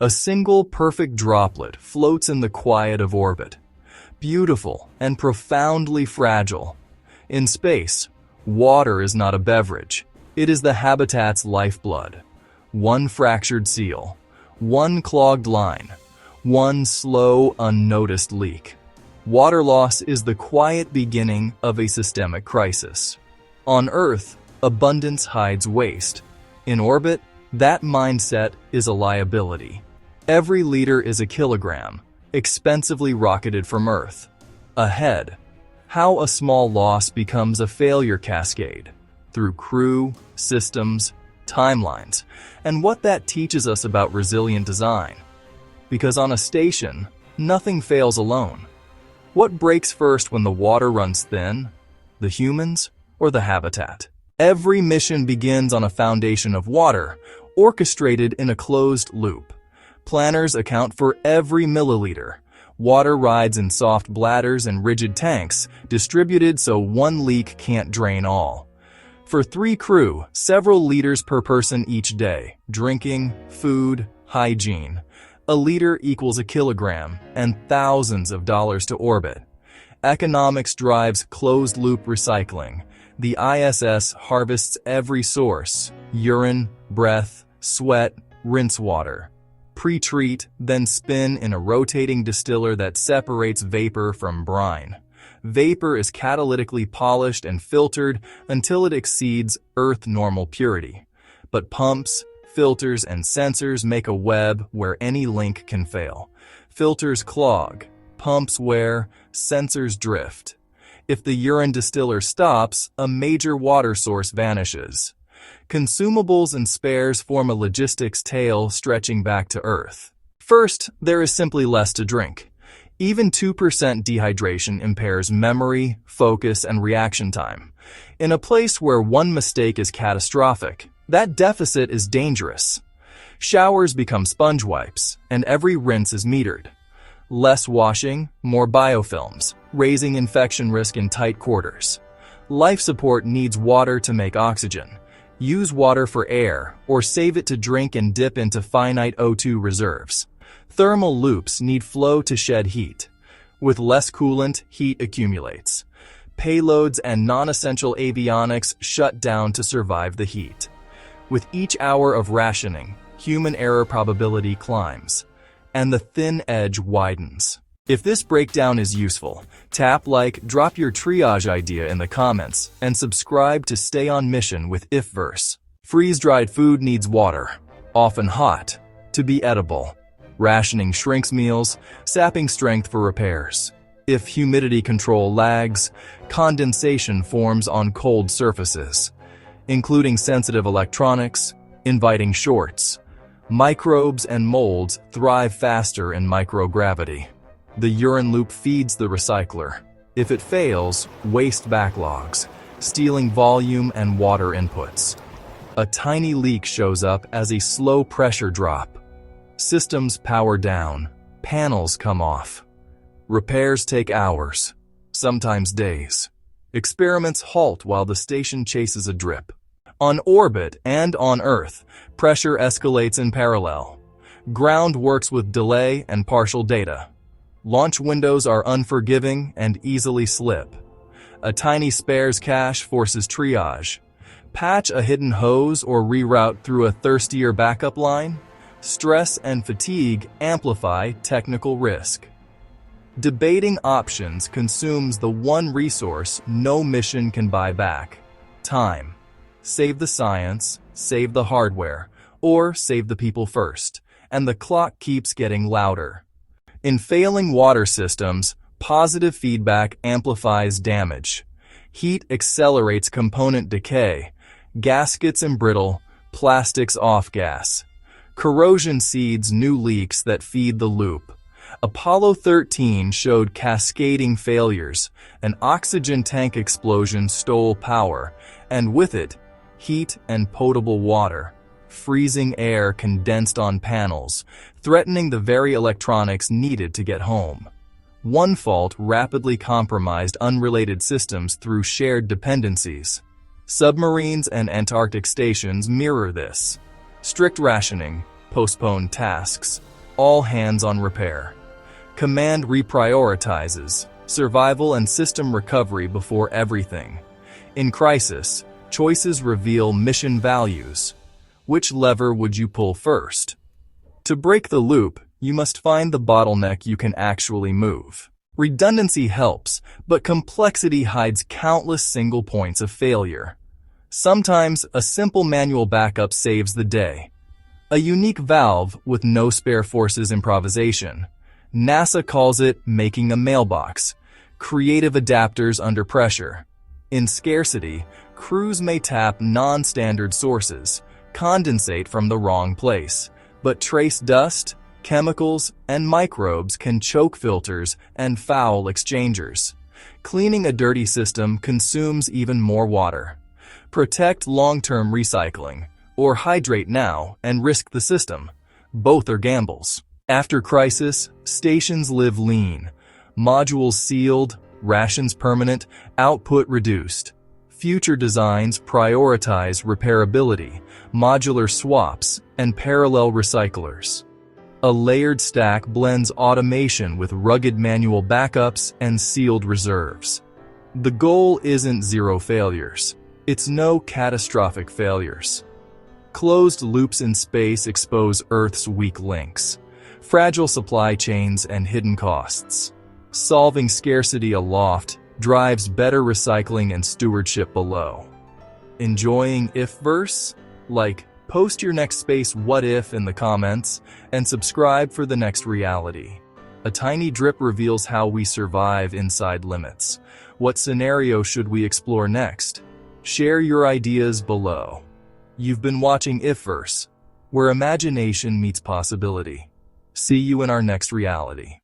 A single perfect droplet floats in the quiet of orbit, beautiful and profoundly fragile. In space, water is not a beverage. It is the habitat's lifeblood. One fractured seal, one clogged line, one slow, unnoticed leak. Water loss is the quiet beginning of a systemic crisis. On Earth, abundance hides waste. In orbit, that mindset is a liability. Every liter is a kilogram, expensively rocketed from Earth. Ahead, how a small loss becomes a failure cascade through crew, systems, timelines, and what that teaches us about resilient design. Because on a station, nothing fails alone. What breaks first when the water runs thin? The humans or the habitat? Every mission begins on a foundation of water, orchestrated in a closed loop. Planners account for every milliliter. Water rides in soft bladders and rigid tanks, distributed so one leak can't drain all. For 3 crew, several liters per person each day. Drinking, food, hygiene. A liter equals a kilogram, and thousands of dollars to orbit. Economics drives closed-loop recycling. The ISS harvests every source: urine, breath, sweat, rinse water. Pre-treat, then spin in a rotating distiller that separates vapor from brine. Vapor is catalytically polished and filtered until it exceeds Earth normal purity. But pumps, filters, and sensors make a web where any link can fail. Filters clog, pumps wear, sensors drift. If the urine distiller stops, a major water source vanishes. Consumables and spares form a logistics tail stretching back to Earth. First, there is simply less to drink. Even 2% dehydration impairs memory, focus, and reaction time. In a place where one mistake is catastrophic, that deficit is dangerous. Showers become sponge wipes, and every rinse is metered. Less washing, more biofilms, raising infection risk in tight quarters. Life support needs water to make oxygen. Use water for air, or save it to drink and dip into finite O2 reserves. Thermal loops need flow to shed heat. With less coolant, heat accumulates. Payloads and non-essential avionics shut down to survive the heat. With each hour of rationing, human error probability climbs, and the thin edge widens. If this breakdown is useful, tap like, drop your triage idea in the comments, and subscribe to stay on mission with IfVerse. Freeze-dried food needs water, often hot, to be edible. Rationing shrinks meals, sapping strength for repairs. If humidity control lags, condensation forms on cold surfaces, including sensitive electronics, inviting shorts. Microbes and molds thrive faster in microgravity. The urine loop feeds the recycler. If it fails, waste backlogs, stealing volume and water inputs. A tiny leak shows up as a slow pressure drop. Systems power down, panels come off. Repairs take hours, sometimes days. Experiments halt while the station chases a drip. On orbit and on Earth, pressure escalates in parallel. Ground works with delay and partial data. Launch windows are unforgiving and easily slip. A tiny spares cache forces triage. Patch a hidden hose or reroute through a thirstier backup line. Stress and fatigue amplify technical risk. Debating options consumes the one resource no mission can buy back: time. Save the science, save the hardware, or save the people first, and the clock keeps getting louder. In failing water systems, positive feedback amplifies damage. Heat accelerates component decay. Gaskets embrittle, plastics off-gas. Corrosion seeds new leaks that feed the loop. Apollo 13 showed cascading failures. An oxygen tank explosion stole power, and with it, heat and potable water. Freezing air condensed on panels, threatening the very electronics needed to get home. One fault rapidly compromised unrelated systems through shared dependencies. Submarines and Antarctic stations mirror this. Strict rationing, postponed tasks, all hands on repair. Command reprioritizes survival and system recovery before everything. In crisis, choices reveal mission values. Which lever would you pull first? To break the loop, you must find the bottleneck you can actually move. Redundancy helps, but complexity hides countless single points of failure. Sometimes a simple manual backup saves the day. A unique valve with no spare forces improvisation. NASA calls it making a mailbox. Creative adapters under pressure. In scarcity, crews may tap non-standard sources, condensate from the wrong place, but trace dust, chemicals, and microbes can choke filters and foul exchangers. Cleaning a dirty system consumes even more water. Protect long-term recycling, or hydrate now and risk the system. Both are gambles. After crisis, stations live lean. Modules sealed, rations permanent, output reduced. Future designs prioritize repairability, modular swaps, and parallel recyclers. A layered stack blends automation with rugged manual backups and sealed reserves. The goal isn't zero failures. It's no catastrophic failures. Closed loops in space expose Earth's weak links, fragile supply chains, and hidden costs. Solving scarcity aloft drives better recycling and stewardship below. Enjoying IfVerse? Post your next space what if in the comments and subscribe for the next reality. A tiny drip reveals how we survive inside limits. What scenario should we explore next? Share your ideas below. You've been watching IfVerse, where imagination meets possibility. See you in our next reality.